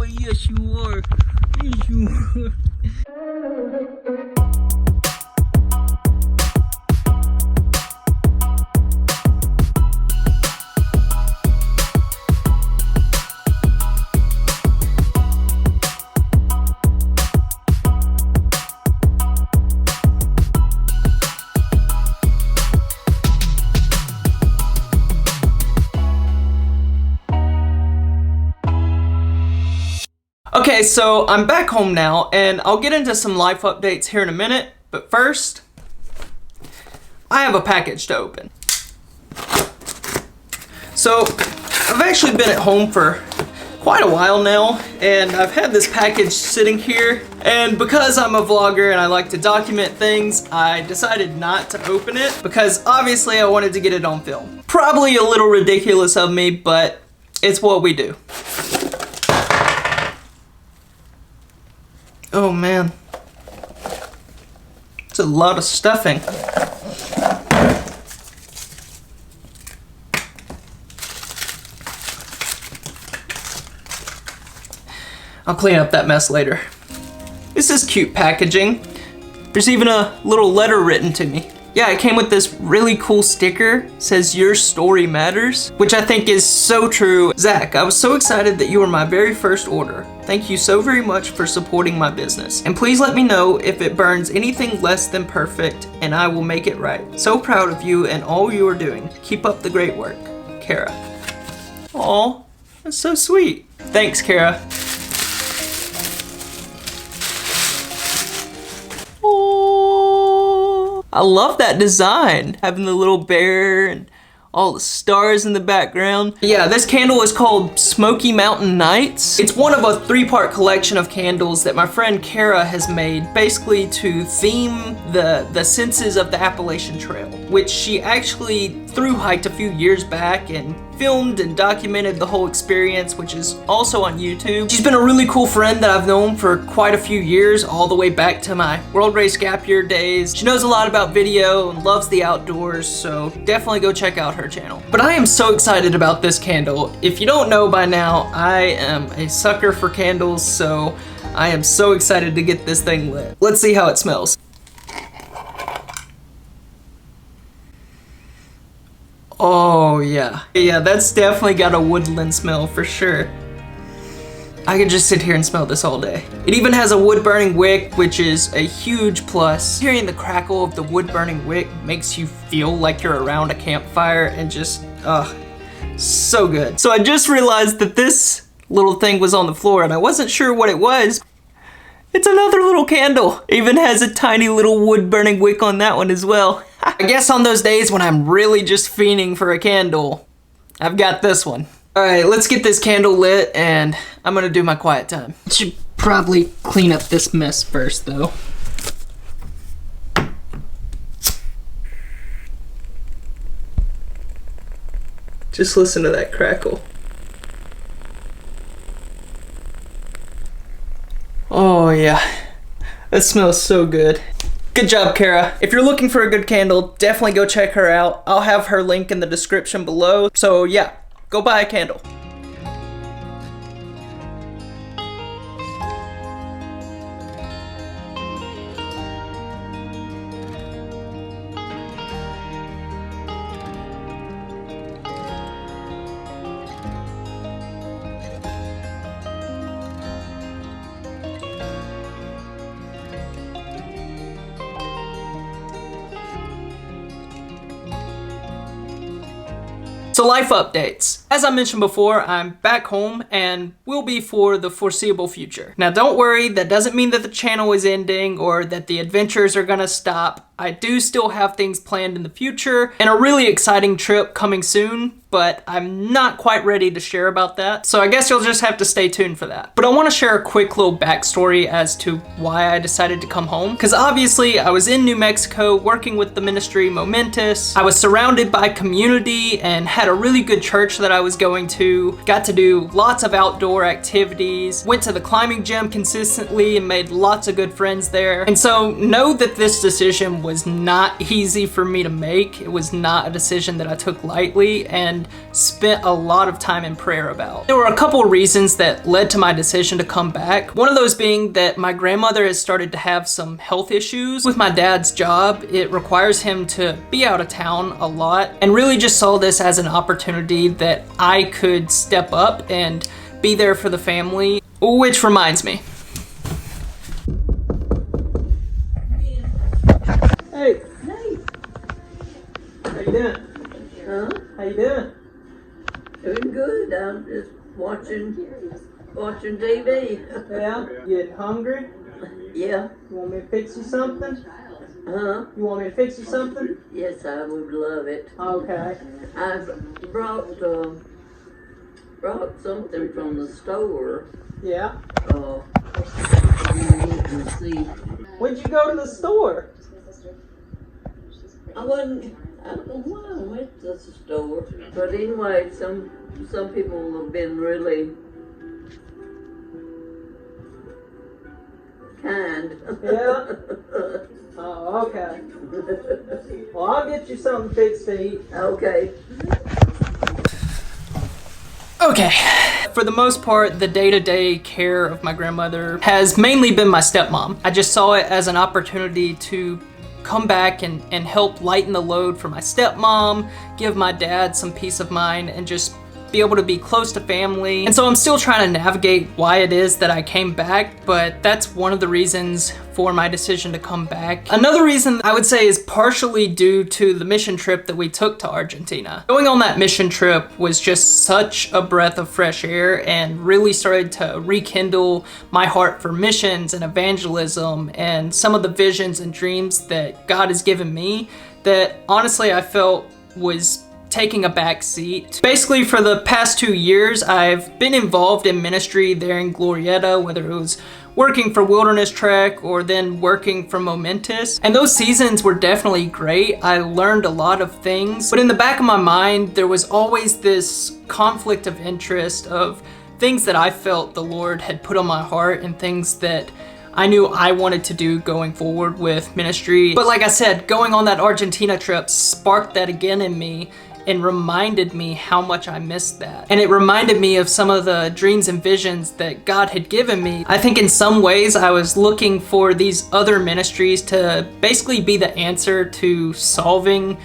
boy. Yes, you are. Yes, you are. Okay, so I'm back home now, and I'll get into some life updates here in a minute, but first, I have a package to open. So, I've actually been at home for quite a while now, and I've had this package sitting here, and because I'm a vlogger and I like to document things, I decided not to open it, because obviously I wanted to get it on film. Probably a little ridiculous of me, but it's what we do. Oh man, it's a lot of stuffing. I'll clean up that mess later. This is cute packaging. There's even a little letter written to me. Yeah, it came with this really cool sticker. It says your story matters, which I think is so true. Zach, I was so excited that you were my very first order. Thank you so very much for supporting my business. And please let me know if it burns anything less than perfect and I will make it right. So proud of you and all you are doing. Keep up the great work. Kara. Aw, that's so sweet. Thanks, Kara. I love that design, having the little bear and all the stars in the background. Yeah, this candle is called Smoky Mountain Nights. It's one of a 3-part collection of candles that my friend Kara has made, basically to theme the senses of the Appalachian Trail, which she actually thru-hiked a few years back and filmed and documented the whole experience, which is also on YouTube. She's been a really cool friend that I've known for quite a few years, all the way back to my World Race Gap Year days. She knows a lot about video and loves the outdoors, so definitely go check out her channel. But I am so excited about this candle. If you don't know by now, I am a sucker for candles, so I am so excited to get this thing lit. Let's see how it smells. Oh yeah. Yeah, that's definitely got a woodland smell for sure. I could just sit here and smell this all day. It even has a wood burning wick, which is a huge plus. Hearing the crackle of the wood burning wick makes you feel like you're around a campfire and just, so good. So I just realized that this little thing was on the floor and I wasn't sure what it was. It's another little candle. Even has a tiny little wood burning wick on that one as well. I guess on those days when I'm really just fiending for a candle, I've got this one. All right, let's get this candle lit and I'm gonna do my quiet time. Should probably clean up this mess first though. Just listen to that crackle. Oh yeah, that smells so good. Good job, Kara. If you're looking for a good candle, definitely go check her out. I'll have her link in the description below. So yeah, go buy a candle. So life updates. As I mentioned before, I'm back home and will be for the foreseeable future. Now don't worry, that doesn't mean that the channel is ending or that the adventures are gonna stop. I do still have things planned in the future and a really exciting trip coming soon, but I'm not quite ready to share about that. So I guess you'll just have to stay tuned for that. But I want to share a quick little backstory as to why I decided to come home. Because obviously I was in New Mexico working with the ministry Momentous. I was surrounded by community and had a really good church that I was going to. Got to do lots of outdoor activities. Went to the climbing gym consistently and made lots of good friends there. And so know that this decision decision was not easy for me to make. It was not a decision that I took lightly and spent a lot of time in prayer about. There were a couple of reasons that led to my decision to come back. One of those being that my grandmother has started to have some health issues. With my dad's job, it requires him to be out of town a lot, and really just saw this as an opportunity that I could step up and be there for the family. Which reminds me. Hey. Hey. How you doing? Huh? How you doing? Doing good. I'm just watching TV. Yeah? You getting hungry? Yeah. You want me to fix you something? Huh? You want me to fix you something? Yes, I would love it. Okay. I brought something from the store. Yeah. You can see. When'd you go to the store? I don't know why I went to the store. But anyway, some people have been really kind. Yeah? Oh, okay. Well, I'll get you something fixed to eat. Okay. Okay. For the most part, the day-to-day care of my grandmother has mainly been my stepmom. I just saw it as an opportunity to come back and help lighten the load for my stepmom, give my dad some peace of mind, and just be able to be close to family. And so I'm still trying to navigate why it is that I came back, but that's one of the reasons for my decision to come back. Another reason I would say is partially due to the mission trip that we took to Argentina. Going on that mission trip was just such a breath of fresh air and really started to rekindle my heart for missions and evangelism and some of the visions and dreams that God has given me that honestly I felt was taking a back seat. Basically, for the past 2 years, I've been involved in ministry there in Glorieta, whether it was working for Wilderness Trek or then working for Momentous. And those seasons were definitely great. I learned a lot of things, but in the back of my mind, there was always this conflict of interest of things that I felt the Lord had put on my heart and things that I knew I wanted to do going forward with ministry. But like I said, going on that Argentina trip sparked that again in me and reminded me how much I missed that. And it reminded me of some of the dreams and visions that God had given me. I think in some ways I was looking for these other ministries to basically be the answer to solving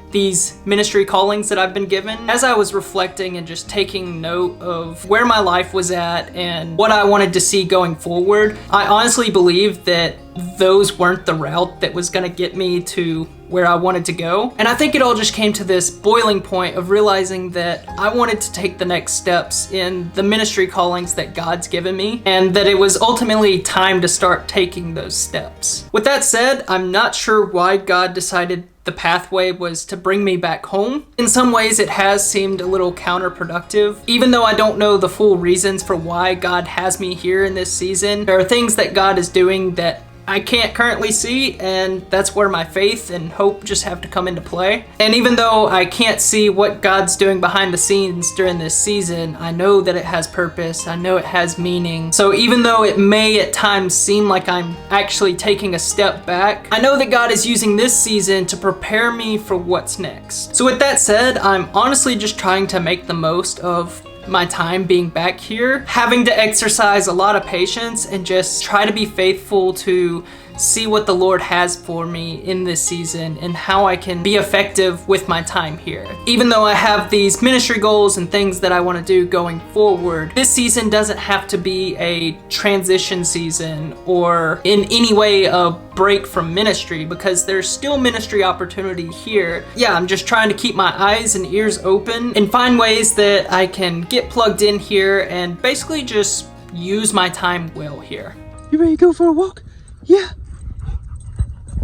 these ministry callings that I've been given. As I was reflecting and just taking note of where my life was at and what I wanted to see going forward, I honestly believe that those weren't the route that was gonna get me to where I wanted to go. And I think it all just came to this boiling point of realizing that I wanted to take the next steps in the ministry callings that God's given me, and that it was ultimately time to start taking those steps. With that said, I'm not sure why God decided the pathway was to bring me back home. In some ways, it has seemed a little counterproductive. Even though I don't know the full reasons for why God has me here in this season, there are things that God is doing that I can't currently see, and that's where my faith and hope just have to come into play. And even though I can't see what God's doing behind the scenes during this season, I know that it has purpose, I know it has meaning. So even though it may at times seem like I'm actually taking a step back, I know that God is using this season to prepare me for what's next. So with that said, I'm honestly just trying to make the most of my time being back here, having to exercise a lot of patience and just try to be faithful to see what the Lord has for me in this season and how I can be effective with my time here. Even though I have these ministry goals and things that I want to do going forward, this season doesn't have to be a transition season or in any way a break from ministry, because there's still ministry opportunity here. Yeah, I'm just trying to keep my eyes and ears open and find ways that I can get plugged in here and basically just use my time well here. You ready to go for a walk? Yeah.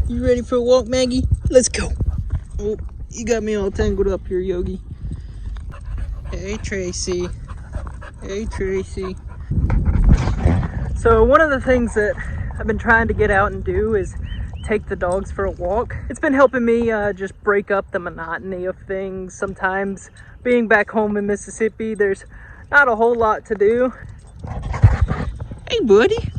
You ready for a walk, Maggie? Let's go. Oh, you got me all tangled up here, Yogi. Hey, Tracy. Hey, Tracy. So one of the things that I've been trying to get out and do is take the dogs for a walk. It's been helping me just break up the monotony of things. Sometimes being back home in Mississippi, there's not a whole lot to do. Hey, buddy.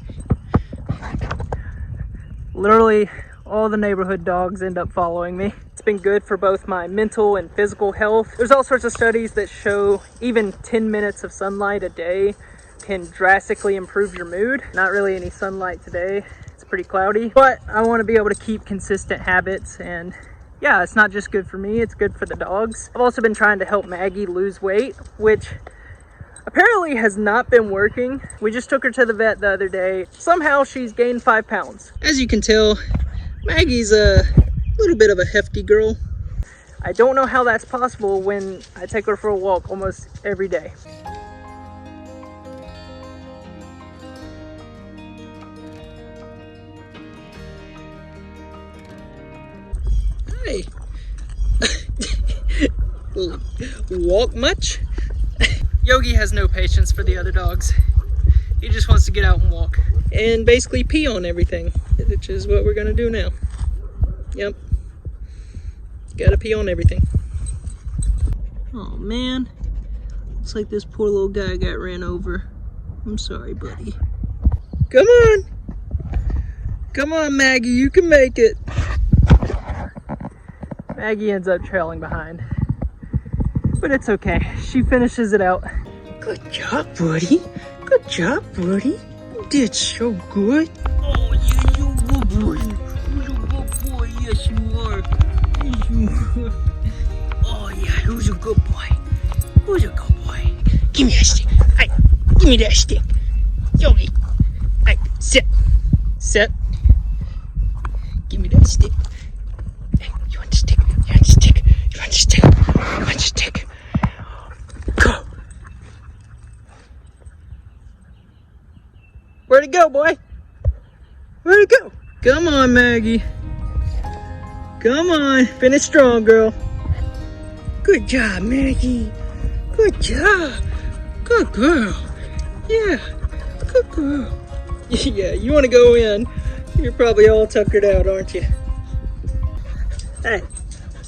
Literally all the neighborhood dogs end up following me. It's been good for both my mental and physical health. There's all sorts of studies that show even 10 minutes of sunlight a day can drastically improve your mood. Not really any sunlight today. It's pretty cloudy, but I want to be able to keep consistent habits, and yeah, it's not just good for me, it's good for the dogs. I've also been trying to help Maggie lose weight, which apparently has not been working. We just took her to the vet the other day. Somehow she's gained 5 pounds. As you can tell, Maggie's a little bit of a hefty girl. I don't know how that's possible when I take her for a walk almost every day. Hey. Walk much? Yogi has no patience for the other dogs. He just wants to get out and walk. And basically pee on everything, which is what we're gonna do now. Yep. Gotta pee on everything. Oh man. Looks like this poor little guy got ran over. I'm sorry, buddy. Come on. Come on, Maggie, you can make it. Maggie ends up trailing behind. But it's okay. She finishes it out. Good job, buddy. Good job, buddy. You did so good. Oh, yeah, you're a good boy. You're a good boy. Yes, you are. Yes, you are. Oh, yeah, who's a good boy? Who's a good boy? Give me that stick. Hey, give me that stick. Yogi. Hey, sit. Sit. Give me that stick. Hey, you want the stick? You want the stick? You want the stick? You want the stick? Go. Where'd it go, boy? Where'd it go? Come on, Maggie. Come on. Finish strong, girl. Good job, Maggie. Good job. Good girl. Yeah. Good girl. Yeah, you want to go in. You're probably all tuckered out, aren't you? Hey,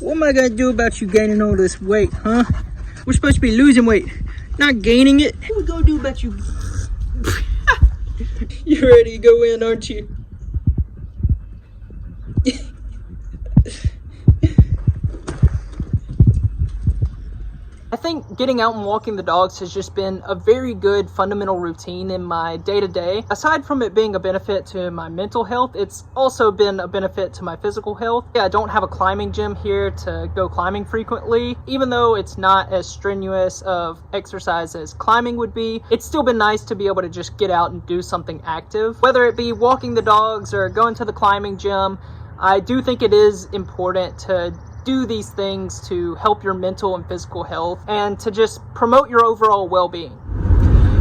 what am I going to do about you gaining all this weight, huh? We're supposed to be losing weight, not gaining it. What are we going to do about you? You ready to go in, aren't you? I think getting out and walking the dogs has just been a very good fundamental routine in my day-to-day. Aside from it being a benefit to my mental health, it's also been a benefit to my physical health. Yeah, I don't have a climbing gym here to go climbing frequently. Even though it's not as strenuous of exercise as climbing would be, it's still been nice to be able to just get out and do something active. Whether it be walking the dogs or going to the climbing gym, I do think it is important to do these things to help your mental and physical health and to just promote your overall well-being.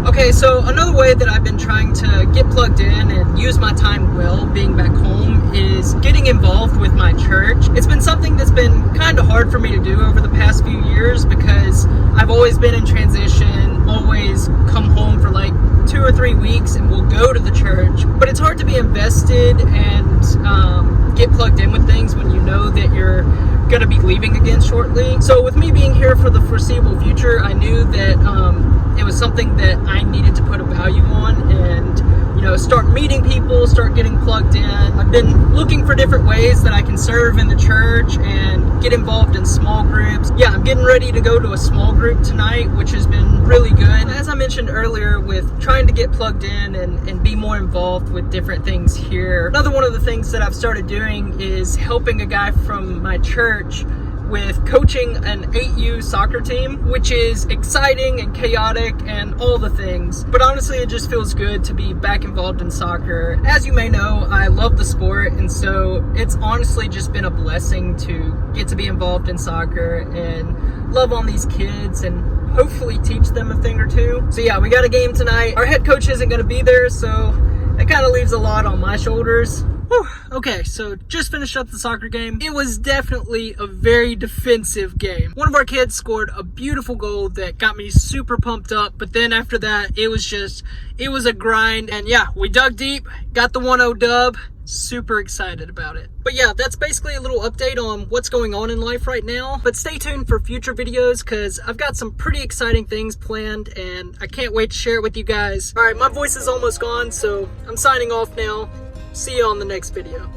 Okay, so another way that I've been trying to get plugged in and use my time well being back home is getting involved with my church. It's been something that's been kind of hard for me to do over the past few years because I've always been in transition, always come home for like 2 or 3 weeks and we'll go to the church. But it's hard to be invested and get plugged in with things when you know that you're going to be leaving again shortly. So with me being here for the foreseeable future, I knew that it was something that I needed to put a value on and, you know, start meeting people, start getting plugged in. I've been looking for different ways that I can serve in the church and get involved in small groups. Yeah, I'm getting ready to go to a small group tonight, which has been really good. As I mentioned earlier, with trying to get plugged in and be more involved with different things here. Another one of the things that I've started doing is helping a guy from my church with coaching an 8U soccer team, which is exciting and chaotic and all the things. But honestly, it just feels good to be back involved in soccer. As you may know, I love the sport, and so it's honestly just been a blessing to get to be involved in soccer and love on these kids and hopefully teach them a thing or two. So yeah, we got a game tonight. Our head coach isn't going to be there, so it kind of leaves a lot on my shoulders. Whew. Okay, so just finished up the soccer game. It was definitely a very defensive game. One of our kids scored a beautiful goal that got me super pumped up, but then after that, it was a grind, and yeah, we dug deep, got the 1-0 dub. Super excited about it. But yeah, that's basically a little update on what's going on in life right now. But stay tuned for future videos because I've got some pretty exciting things planned and I can't wait to share it with you guys. All right, my voice is almost gone, so I'm signing off now. See you on the next video.